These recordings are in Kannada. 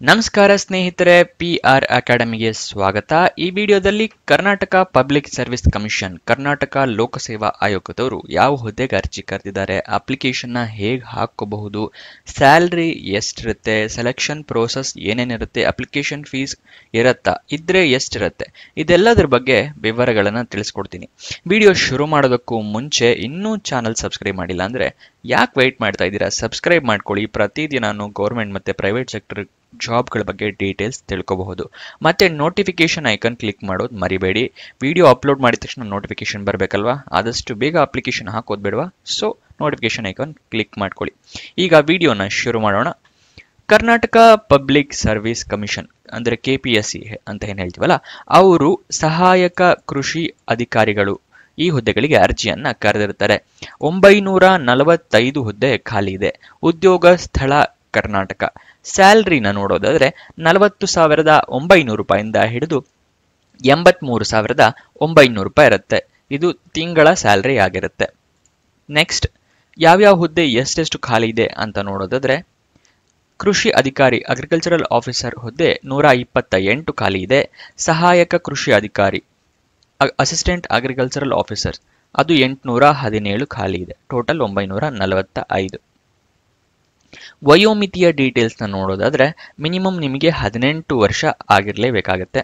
ನಮಸ್ಕಾರ ಸ್ನೇಹಿತರೆ, PR ಅಕಾಡೆಮಿಗೆ ಸ್ವಾಗತ. ಈ ವಿಡಿಯೋದಲ್ಲಿ Karnataka public service commission, Karnataka ಲೋಕಸೇವಾ ಆಯೋಗದವರು ಯಾವ ಹುದ್ದೆಗೆ ಅರ್ಜಿ ಕರೆದಿದ್ದಾರೆ, ಅಪ್ಲಿಕೇಶನ್ನ ಹೇಗೆ ಹಾಕೋಬಹುದು, ಸ್ಯಾಲ್ರಿ ಎಷ್ಟಿರುತ್ತೆ, ಸೆಲೆಕ್ಷನ್ ಪ್ರೋಸೆಸ್ ಏನೇನಿರುತ್ತೆ, ಅಪ್ಲಿಕೇಶನ್ ಫೀಸ್ ಇರತ್ತಾ, ಇದ್ರೆ ಎಷ್ಟಿರುತ್ತೆ, ಇದೆಲ್ಲದ್ರ ಬಗ್ಗೆ ವಿವರಗಳನ್ನು ತಿಳಿಸ್ಕೊಡ್ತೀನಿ. ವಿಡಿಯೋ ಶುರು ಮಾಡೋದಕ್ಕೂ ಮುಂಚೆ ಇನ್ನೂ ಚಾನಲ್ ಸಬ್ಸ್ಕ್ರೈಬ್ ಮಾಡಿಲ್ಲ ಅಂದರೆ ಯಾಕೆ ವೆಯ್ಟ್ ಮಾಡ್ತಾ ಇದ್ದೀರಾ? ಸಬ್ಸ್ಕ್ರೈಬ್ ಮಾಡ್ಕೊಳ್ಳಿ. ಪ್ರತಿದಿನಾನು ಗೌರ್ಮೆಂಟ್ ಮತ್ತು ಪ್ರೈವೇಟ್ ಸೆಕ್ಟರ್ ಜಾಬ್ಗಳ ಬಗ್ಗೆ ಡೀಟೇಲ್ಸ್ ತಿಳ್ಕೋಬಹುದು. ಮತ್ತೆ ನೋಟಿಫಿಕೇಶನ್ ಐಕನ್ ಕ್ಲಿಕ್ ಮಾಡೋದು ಮರಿಬೇಡಿ. ವಿಡಿಯೋ ಅಪ್ಲೋಡ್ ಮಾಡಿದ ತಕ್ಷಣ ನೋಟಿಫಿಕೇಶನ್ ಬರಬೇಕಲ್ವಾ? ಆದಷ್ಟು ಬೇಗ ಅಪ್ಲಿಕೇಶನ್ ಹಾಕೋದು ಬೇಡವಾ? ಸೊ ನೋಟಿಫಿಕೇಶನ್ ಐಕನ್ ಕ್ಲಿಕ್ ಮಾಡ್ಕೊಳ್ಳಿ. ಈಗ ವಿಡಿಯೋನ ಶುರು ಮಾಡೋಣ. ಕರ್ನಾಟಕ ಪಬ್ಲಿಕ್ ಸರ್ವಿಸ್ ಕಮಿಷನ್ ಅಂದರೆ KPSC ಅಂತ ಏನು ಹೇಳ್ತೀವಲ್ಲ, ಅವರು ಸಹಾಯಕ ಕೃಷಿ ಅಧಿಕಾರಿಗಳು ಈ ಹುದ್ದೆಗಳಿಗೆ ಅರ್ಜಿಯನ್ನ ಕರೆದಿರ್ತಾರೆ. 945 ಹುದ್ದೆ ಖಾಲಿ ಇದೆ. ಉದ್ಯೋಗ ಸ್ಥಳ ಕರ್ನಾಟಕ. ಸ್ಯಾಲ್ರಿನ ನೋಡೋದಾದ್ರೆ 40,900 ರೂಪಾಯಿಂದ ಹಿಡಿದು 83,900 ರೂಪಾಯಿ ಇರುತ್ತೆ. ಇದು ತಿಂಗಳ ಸ್ಯಾಲ್ರಿ ಆಗಿರುತ್ತೆ. ನೆಕ್ಸ್ಟ್, ಯಾವ್ಯಾವ ಹುದ್ದೆ ಎಷ್ಟೆಷ್ಟು ಖಾಲಿ ಇದೆ ಅಂತ ನೋಡೋದಾದ್ರೆ, ಕೃಷಿ ಅಧಿಕಾರಿ ಅಗ್ರಿಕಲ್ಚರಲ್ ಆಫೀಸರ್ ಹುದ್ದೆ 128 ಖಾಲಿ ಇದೆ. ಸಹಾಯಕ ಕೃಷಿ ಅಧಿಕಾರಿ ಅಸಿಸ್ಟೆಂಟ್ ಅಗ್ರಿಕಲ್ಚರಲ್ ಆಫೀಸರ್ ಅದು 817 ಖಾಲಿ ಇದೆ. ಟೋಟಲ್ 945. ವಯೋಮಿತಿಯ ಡೀಟೇಲ್ಸ್ನ ನೋಡೋದಾದ್ರೆ, ಮಿನಿಮಮ್ ನಿಮಗೆ 18 ವರ್ಷ ಆಗಿರಲೇಬೇಕಾಗತ್ತೆ.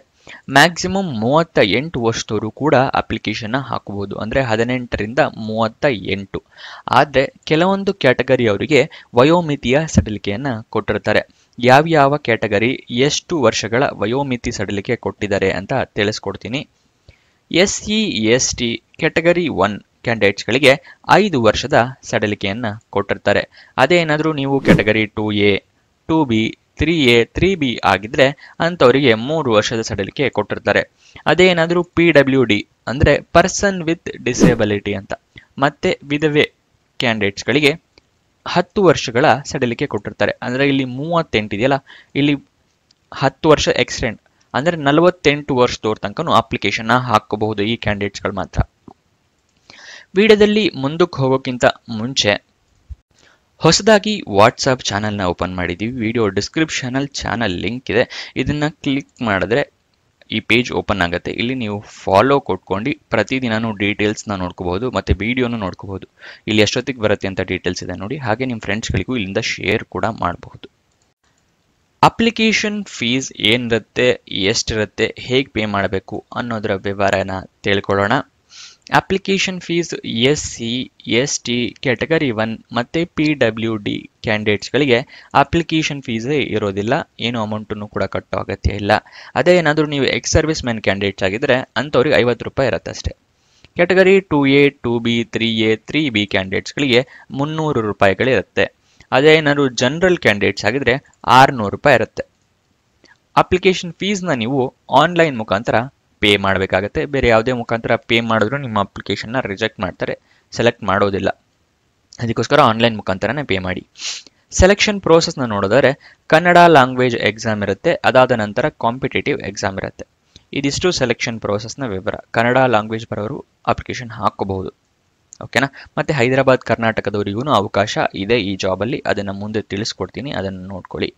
ಮ್ಯಾಕ್ಸಿಮಮ್ 38 ವರ್ಷದವರು ಕೂಡ ಅಪ್ಲಿಕೇಶನ್ ಹಾಕಬಹುದು, ಅಂದರೆ 18ರಿಂದ 38. ಆದರೆ ಕೆಲವೊಂದು ಕ್ಯಾಟಗರಿ ಅವರಿಗೆ ವಯೋಮಿತಿಯ ಸಡಿಲಿಕೆಯನ್ನು ಕೊಟ್ಟಿರ್ತಾರೆ. ಯಾವ್ಯಾವ ಕ್ಯಾಟಗರಿ ಎಷ್ಟು ವರ್ಷಗಳ ವಯೋಮಿತಿ ಸಡಿಲಿಕೆ ಕೊಟ್ಟಿದ್ದಾರೆ ಅಂತ ತಿಳಿಸ್ಕೊಡ್ತೀನಿ. SC/ST ಕ್ಯಾಟಗರಿ 1 ಕ್ಯಾಂಡಿಡೇಟ್ಸ್ಗಳಿಗೆ 5 ವರ್ಷದ ಸಡಿಲಿಕೆಯನ್ನು ಕೊಟ್ಟಿರ್ತಾರೆ. ಅದೇ ಏನಾದರೂ ನೀವು category 2A, 2B, 3A, 3B ಆಗಿದ್ರೆ ಅಂಥವರಿಗೆ 3 ವರ್ಷದ ಸಡಿಲಿಕೆ ಕೊಟ್ಟಿರ್ತಾರೆ. ಅದೇ ಏನಾದರೂ PWD ಅಂದರೆ ಪರ್ಸನ್ ವಿತ್ ಡಿಸೇಬಿಲಿಟಿ ಅಂತ, ಮತ್ತೆ ವಿಧವೆ ಕ್ಯಾಂಡಿಡೇಟ್ಸ್ಗಳಿಗೆ 10 ವರ್ಷಗಳ ಸಡಿಲಿಕೆ ಕೊಟ್ಟಿರ್ತಾರೆ. ಅಂದರೆ ಇಲ್ಲಿ 38 ಇದೆಯಲ್ಲ, ಇಲ್ಲಿ 10 ವರ್ಷ ಎಕ್ಸ್ಟೆಂಡ್ ಅಂದರೆ 48 ವರ್ಷದವ್ರ ತನಕ ಅಪ್ಲಿಕೇಶನ್ ಹಾಕೋಬಹುದು ಈ ಕ್ಯಾಂಡಿಡೇಟ್ಸ್ಗಳು ಮಾತ್ರ. ವಿಡಿಯೋದಲ್ಲಿ ಮುಂದಕ್ಕೆ ಹೋಗೋಕ್ಕಿಂತ ಮುಂಚೆ ಹೊಸದಾಗಿ ವಾಟ್ಸಪ್ ಚಾನಲ್ನ ಓಪನ್ ಮಾಡಿದ್ದೀವಿ. ವಿಡಿಯೋ ಡಿಸ್ಕ್ರಿಪ್ಷನಲ್ಲಿ ಚಾನಲ್ ಲಿಂಕ್ ಇದೆ. ಇದನ್ನು ಕ್ಲಿಕ್ ಮಾಡಿದ್ರೆ ಈ ಪೇಜ್ ಓಪನ್ ಆಗುತ್ತೆ. ಇಲ್ಲಿ ನೀವು ಫಾಲೋ ಕೊಟ್ಕೊಂಡು ಪ್ರತಿದಿನನೂ ಡೀಟೇಲ್ಸ್ನ ನೋಡ್ಕೋಬಹುದು, ಮತ್ತು ವಿಡಿಯೋನು ನೋಡ್ಕೋಬಹುದು. ಇಲ್ಲಿ ಎಷ್ಟೊತ್ತಿಗೆ ಬರುತ್ತೆ ಅಂತ ಡೀಟೇಲ್ಸ್ ಇದೆ ನೋಡಿ. ಹಾಗೆ ನಿಮ್ಮ ಫ್ರೆಂಡ್ಸ್ಗಳಿಗೂ ಇಲ್ಲಿಂದ ಶೇರ್ ಕೂಡ ಮಾಡಬಹುದು. ಅಪ್ಲಿಕೇಶನ್ ಫೀಸ್ ಏನಿರುತ್ತೆ, ಎಷ್ಟಿರುತ್ತೆ, ಹೇಗೆ ಪೇ ಮಾಡಬೇಕು ಅನ್ನೋದರ ವಿವರನ ತಿಳ್ಕೊಳ್ಳೋಣ. ಅಪ್ಲಿಕೇಶನ್ ಫೀಸ್ SC/ST ಕ್ಯಾಟಗರಿ 1 ಮತ್ತು PWD ಕ್ಯಾಂಡಿಡೇಟ್ಸ್ಗಳಿಗೆ ಅಪ್ಲಿಕೇಶನ್ ಫೀಸೇ ಇರೋದಿಲ್ಲ. ಏನು ಅಮೌಂಟನ್ನು ಕೂಡ ಕಟ್ಟೋ ಅಗತ್ಯ ಇಲ್ಲ. ಅದೇ ಏನಾದರೂ ನೀವು ಎಕ್ಸ್ ಸರ್ವಿಸ್ ಮ್ಯಾನ್ ಕ್ಯಾಂಡಿಡೇಟ್ಸ್ ಆಗಿದ್ದರೆ ಅಂಥವ್ರಿಗೆ 50 ರೂಪಾಯಿ ಇರುತ್ತೆ ಅಷ್ಟೇ. Category 2A, 2B, 3A, 3B ಕ್ಯಾಂಡಿಡೇಟ್ಸ್ಗಳಿಗೆ 300 ರೂಪಾಯಿಗಳಿರುತ್ತೆ. ಅದೇ ಏನಾದರೂ ಜನರಲ್ ಕ್ಯಾಂಡಿಡೇಟ್ಸ್ ಆಗಿದ್ರೆ 600 ರೂಪಾಯಿ ಇರುತ್ತೆ. ಅಪ್ಲಿಕೇಶನ್ ಫೀಸ್ನ ನೀವು ಆನ್ಲೈನ್ ಮುಖಾಂತರ ಪೇ ಮಾಡಬೇಕಾಗತ್ತೆ. ಬೇರೆ ಯಾವುದೇ ಮುಖಾಂತರ ಪೇ ಮಾಡಿದ್ರು ನಿಮ್ಮ ಅಪ್ಲಿಕೇಶನ್ನ ರಿಜೆಕ್ಟ್ ಮಾಡ್ತಾರೆ, ಸೆಲೆಕ್ಟ್ ಮಾಡೋದಿಲ್ಲ. ಅದಕ್ಕೋಸ್ಕರ ಆನ್ಲೈನ್ ಮುಖಾಂತರನೇ ಪೇ ಮಾಡಿ. ಸೆಲೆಕ್ಷನ್ ಪ್ರೋಸೆಸ್ನ ನೋಡಿದರೆ ಕನ್ನಡ ಲ್ಯಾಂಗ್ವೇಜ್ ಎಕ್ಸಾಮ್ ಇರುತ್ತೆ. ಅದಾದ ನಂತರ ಕಾಂಪಿಟೇಟಿವ್ ಎಕ್ಸಾಮ್ ಇರುತ್ತೆ. ಇದಿಷ್ಟು ಸೆಲೆಕ್ಷನ್ ಪ್ರೋಸೆಸ್ನ ವಿವರ. ಕನ್ನಡ ಲ್ಯಾಂಗ್ವೇಜ್ ಬರೋರು ಅಪ್ಲಿಕೇಶನ್ ಹಾಕೋಬಹುದು, ಓಕೆನಾ? ಮತ್ತು ಹೈದರಾಬಾದ್ ಕರ್ನಾಟಕದವರಿಗೂ ಅವಕಾಶ ಇದೆ ಈ ಜಾಬಲ್ಲಿ. ಅದನ್ನು ಮುಂದೆ ತಿಳಿಸ್ಕೊಡ್ತೀನಿ, ಅದನ್ನು ನೋಡ್ಕೊಳ್ಳಿ.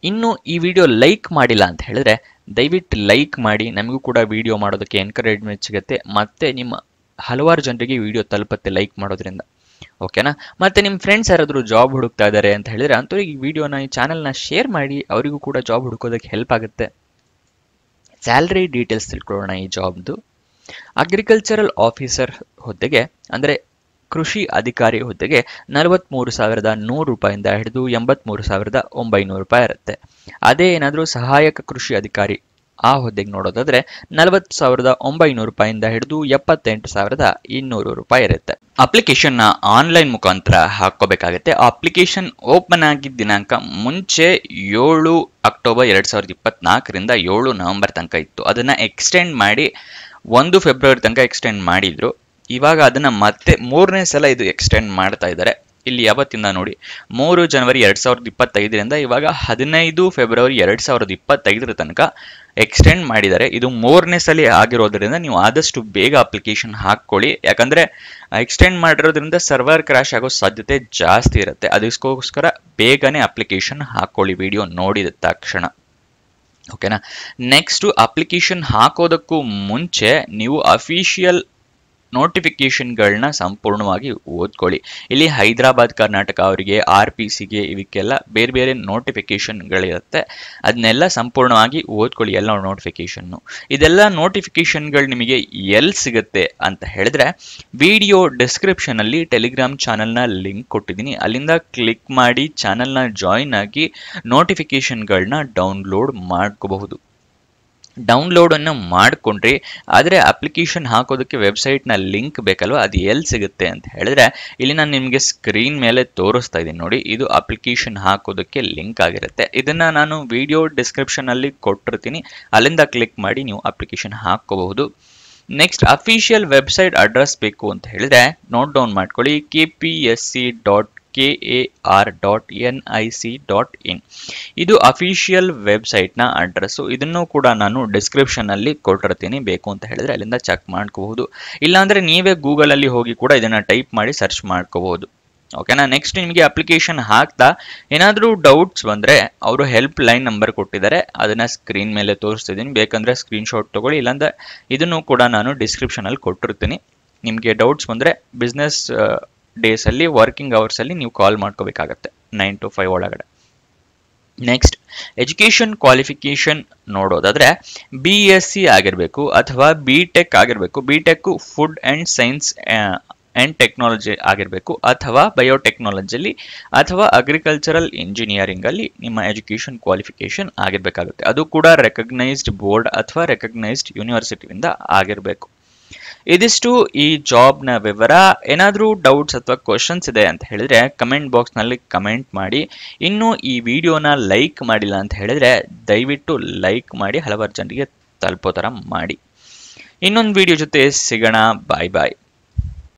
ಇನ್ನು ಈ ವಿಡಿಯೋ ಲೈಕ್ ಮಾಡಿಲ್ಲ ಅಂತ ಹೇಳಿದ್ರೆ ದಯವಿಟ್ಟು ಲೈಕ್ ಮಾಡಿ. ನಮಗೂ ಕೂಡ ವಿಡಿಯೋ ಮಾಡೋದಕ್ಕೆ ಎನ್ಕರೇಜ್ಮೆಂಟ್ ಸಿಗುತ್ತೆ, ಮತ್ತು ನಿಮ್ಮ ಹಲವಾರು ಜನರಿಗೆ ವಿಡಿಯೋ ತಲುಪತ್ತೆ ಲೈಕ್ ಮಾಡೋದ್ರಿಂದ, ಓಕೆನಾ? ಮತ್ತು ನಿಮ್ಮ ಫ್ರೆಂಡ್ಸ್ ಯಾರಾದರೂ ಜಾಬ್ ಹುಡುಕ್ತಾ ಇದ್ದಾರೆ ಅಂತ ಹೇಳಿದ್ರೆ ಅಂಥವ್ರಿಗೆ ಈ ವಿಡಿಯೋನ, ಈ ಚಾನಲ್ನ ಶೇರ್ ಮಾಡಿ. ಅವರಿಗೂ ಕೂಡ ಜಾಬ್ ಹುಡುಕೋದಕ್ಕೆ ಹೆಲ್ಪ್ ಆಗುತ್ತೆ. ಸ್ಯಾಲ್ರಿ ಡೀಟೇಲ್ಸ್ ತಿಳ್ಕೊಳ್ಳೋಣ ಈ ಜಾಬ್ದು. ಅಗ್ರಿಕಲ್ಚರಲ್ ಆಫೀಸರ್ ಹುದ್ದೆಗೆ ಅಂದರೆ ಕೃಷಿ ಅಧಿಕಾರಿ ಹುದ್ದೆಗೆ 43,100 ರೂಪಾಯಿಂದ ಹಿಡಿದು 83,900 ರೂಪಾಯಿ ಇರುತ್ತೆ. ಅದೇ ಏನಾದರೂ ಸಹಾಯಕ ಕೃಷಿ ಅಧಿಕಾರಿ ಆ ಹುದ್ದೆಗೆ ನೋಡೋದಾದ್ರೆ 40,900 ರೂಪಾಯಿಂದ ಹಿಡಿದು 78,200 ರೂಪಾಯಿ ಇರುತ್ತೆ. ಅಪ್ಲಿಕೇಶನ್ನ ಆನ್ಲೈನ್ ಮುಖಾಂತರ ಹಾಕೋಬೇಕಾಗುತ್ತೆ. ಅಪ್ಲಿಕೇಶನ್ ಓಪನ್ ಆಗಿದ್ದ ದಿನಾಂಕ ಮುಂಚೆ 7 ಅಕ್ಟೋಬರ್ 2024ರಿಂದ 7 ನವೆಂಬರ್ ತನಕ ಇತ್ತು. ಅದನ್ನು ಎಕ್ಸ್ಟೆಂಡ್ ಮಾಡಿ 1 ಫೆಬ್ರವರಿ ತನಕ ಎಕ್ಸ್ಟೆಂಡ್ ಮಾಡಿದ್ರು. ಇವಾಗ ಅದನ್ನು ಮತ್ತೆ 3ನೇ ಸಲ ಇದು ಎಕ್ಸ್ಟೆಂಡ್ ಮಾಡ್ತಾ ಇದ್ದಾರೆ. ಇಲ್ಲಿ ಯಾವತ್ತಿಂದ ನೋಡಿ 3 ಜನವರಿ 2025ರಿಂದ ಇವಾಗ 15 ಫೆಬ್ರವರಿ 2025 ತನಕ ಎಕ್ಸ್ಟೆಂಡ್ ಮಾಡಿದ್ದಾರೆ. ಇದು 3ನೇ ಸಲ ಆಗಿರೋದ್ರಿಂದ ನೀವು ಆದಷ್ಟು ಬೇಗ ಅಪ್ಲಿಕೇಶನ್ ಹಾಕೊಳ್ಳಿ. ಯಾಕಂದ್ರೆ ಎಕ್ಸ್ಟೆಂಡ್ ಮಾಡಿರೋದ್ರಿಂದ ಸರ್ವರ್ ಕ್ರಾಶ್ ಆಗೋ ಸಾಧ್ಯತೆ ಜಾಸ್ತಿ ಇರುತ್ತೆ. ಅದಕ್ಕೋಸ್ಕರ ಬೇಗನೆ ಅಪ್ಲಿಕೇಶನ್ ಹಾಕೊಳ್ಳಿ ವಿಡಿಯೋ ನೋಡಿದ ತಕ್ಷಣ. ಓಕೆನಾ. ನೆಕ್ಸ್ಟ್ ಅಪ್ಲಿಕೇಶನ್ ಹಾಕೋದಕ್ಕೂ ಮುಂಚೆ ನೀವು ಅಫಿಷಿಯಲ್ ನೋಟಿಫಿಕೇಶನ್ಗಳನ್ನ ಸಂಪೂರ್ಣವಾಗಿ ಓದ್ಕೊಳ್ಳಿ. ಇಲ್ಲಿ ಹೈದರಾಬಾದ್ ಕರ್ನಾಟಕ ಅವರಿಗೆ RPCಗೆ ಇವಕ್ಕೆಲ್ಲ ಬೇರೆ ಬೇರೆ ನೋಟಿಫಿಕೇಶನ್ಗಳಿರುತ್ತೆ. ಅದನ್ನೆಲ್ಲ ಸಂಪೂರ್ಣವಾಗಿ ಓದ್ಕೊಳ್ಳಿ ಎಲ್ಲ ನೋಟಿಫಿಕೇಶನ್ನು. ಇದೆಲ್ಲ ನೋಟಿಫಿಕೇಶನ್ಗಳು ನಿಮಗೆ ಎಲ್ಲಿ ಸಿಗುತ್ತೆ ಅಂತ ಹೇಳಿದ್ರೆ ವಿಡಿಯೋ ಡಿಸ್ಕ್ರಿಪ್ಷನ್ ಅಲ್ಲಿ ಟೆಲಿಗ್ರಾಮ್ ಚಾನಲ್ನ ಲಿಂಕ್ ಕೊಟ್ಟಿದ್ದೀನಿ. ಅಲ್ಲಿಂದ ಕ್ಲಿಕ್ ಮಾಡಿ ಚಾನಲ್ನ ಜಾಯಿನ್ ಆಗಿ ನೋಟಿಫಿಕೇಶನ್ಗಳನ್ನ ಡೌನ್ಲೋಡ್ ಮಾಡ್ಕೋಬಹುದು. ಡೌನ್ಲೋಡ್ ಅನ್ನು ಮಾಡ್ಕೊಂಡ್ರಿ, ಆದರೆ ಅಪ್ಲಿಕೇಶನ್ ಹಾಕೋದಕ್ಕೆ ವೆಬ್ಸೈಟ್ನ ಲಿಂಕ್ ಬೇಕಲ್ವ, ಅದು ಎಲ್ಲಿ ಸಿಗುತ್ತೆ ಅಂತ ಹೇಳಿದ್ರೆ ಇಲ್ಲಿ ನಾನು ನಿಮಗೆ ಸ್ಕ್ರೀನ್ ಮೇಲೆ ತೋರಿಸ್ತಾ ಇದ್ದೀನಿ ನೋಡಿ. ಇದು ಅಪ್ಲಿಕೇಶನ್ ಹಾಕೋದಕ್ಕೆ ಲಿಂಕ್ ಆಗಿರುತ್ತೆ. ಇದನ್ನ ನಾನು ವಿಡಿಯೋ ಡಿಸ್ಕ್ರಿಪ್ಷನ್ ಅಲ್ಲಿ ಕೊಟ್ಟಿರ್ತೀನಿ, ಅಲ್ಲಿಂದ ಕ್ಲಿಕ್ ಮಾಡಿ ನೀವು ಅಪ್ಲಿಕೇಶನ್ ಹಾಕೋಬಹುದು. ನೆಕ್ಸ್ಟ್ ಅಫಿಷಿಯಲ್ ವೆಬ್ಸೈಟ್ ಅಡ್ರೆಸ್ ಬೇಕು ಅಂತ ಹೇಳಿದ್ರೆ ನೋಟ್ ಡೌನ್ ಮಾಡ್ಕೊಳ್ಳಿ. kpsc.kar.nic.in ಇದು ಅಫಿಷಿಯಲ್ ವೆಬ್ಸೈಟ್ನ ಅಡ್ರೆಸ್ಸು. ಇದನ್ನು ಕೂಡ ನಾನು ಡಿಸ್ಕ್ರಿಪ್ಷನ್ ಅಲ್ಲಿ ಕೊಟ್ಟಿರ್ತೀನಿ, ಬೇಕು ಅಂತ ಹೇಳಿದ್ರೆ ಅಲ್ಲಿಂದ ಚೆಕ್ ಮಾಡ್ಕೋಬಹುದು. ಇಲ್ಲಾಂದ್ರೆ ನೀವೇ ಗೂಗಲ್ ಅಲ್ಲಿ ಹೋಗಿ ಕೂಡ ಇದನ್ನ ಟೈಪ್ ಮಾಡಿ ಸರ್ಚ್ ಮಾಡ್ಕೋಬಹುದು. ಓಕೆನಾ. ನೆಕ್ಸ್ಟ್ ನಿಮಗೆ ಅಪ್ಲಿಕೇಶನ್ ಹಾಕ್ತಾ ಏನಾದರೂ ಡೌಟ್ಸ್ ಬಂದರೆ ಅವರು ಹೆಲ್ಪ್ ಲೈನ್ ನಂಬರ್ ಕೊಟ್ಟಿದ್ದಾರೆ, ಅದನ್ನು ಸ್ಕ್ರೀನ್ ಮೇಲೆ ತೋರಿಸ್ತಿದ್ದೀನಿ. ಬೇಕಂದರೆ ಸ್ಕ್ರೀನ್ಶಾಟ್ ತೊಗೊಳ್ಳಿ, ಇಲ್ಲಾಂದರೆ ಇದನ್ನು ಕೂಡ ನಾನು ಡಿಸ್ಕ್ರಿಪ್ಷನಲ್ಲಿ ಕೊಟ್ಟಿರ್ತೀನಿ. ನಿಮಗೆ ಡೌಟ್ಸ್ ಬಂದರೆ ಬಿಸ್ನೆಸ್ ಡೇಸಲ್ಲಿ ವರ್ಕಿಂಗ್ ಅವರ್ಸಲ್ಲಿ ನೀವು ಕಾಲ್ ಮಾಡ್ಕೋಬೇಕಾಗತ್ತೆ 9 to 5 ಒಳಗಡೆ. ನೆಕ್ಸ್ಟ್ ಎಜುಕೇಷನ್ ಕ್ವಾಲಿಫಿಕೇಷನ್ ನೋಡೋದಾದರೆ BSc ಆಗಿರಬೇಕು ಅಥವಾ BTech ಆಗಿರಬೇಕು. BTech food and science and technology ಆಗಿರಬೇಕು, ಅಥವಾ ಬಯೋಟೆಕ್ನಾಲಜಿಲಿ ಅಥವಾ ಅಗ್ರಿಕಲ್ಚರಲ್ ಇಂಜಿನಿಯರಿಂಗಲ್ಲಿ ನಿಮ್ಮ ಎಜುಕೇಷನ್ ಕ್ವಾಲಿಫಿಕೇಷನ್ ಆಗಿರಬೇಕಾಗುತ್ತೆ. ಅದು ಕೂಡ ರೆಕಗ್ನೈಸ್ಡ್ ಬೋರ್ಡ್ ಅಥವಾ ರೆಕಗ್ನೈಸ್ಡ್ ಯೂನಿವರ್ಸಿಟಿಯಿಂದ ಆಗಿರಬೇಕು. ಇದಿಷ್ಟು ಈ ಜಾಬ್ನ ವಿವರ. ಏನಾದರೂ ಡೌಟ್ಸ್ ಅಥವಾ ಕ್ವಶನ್ಸ್ ಇದೆ ಅಂತ ಹೇಳಿದ್ರೆ ಕಮೆಂಟ್ ಬಾಕ್ಸ್ನಲ್ಲಿ ಕಮೆಂಟ್ ಮಾಡಿ. ಇನ್ನು ಈ ವಿಡಿಯೋನ ಲೈಕ್ ಮಾಡಿಲ್ಲ ಅಂತ ಹೇಳಿದ್ರೆ ದಯವಿಟ್ಟು ಲೈಕ್ ಮಾಡಿ, ಹಲವಾರು ಜನರಿಗೆ ತಲುಪೋ ಥರ ಮಾಡಿ. ಇನ್ನೊಂದು ವಿಡಿಯೋ ಜೊತೆ ಸಿಗೋಣ. ಬಾಯ್ ಬಾಯ್.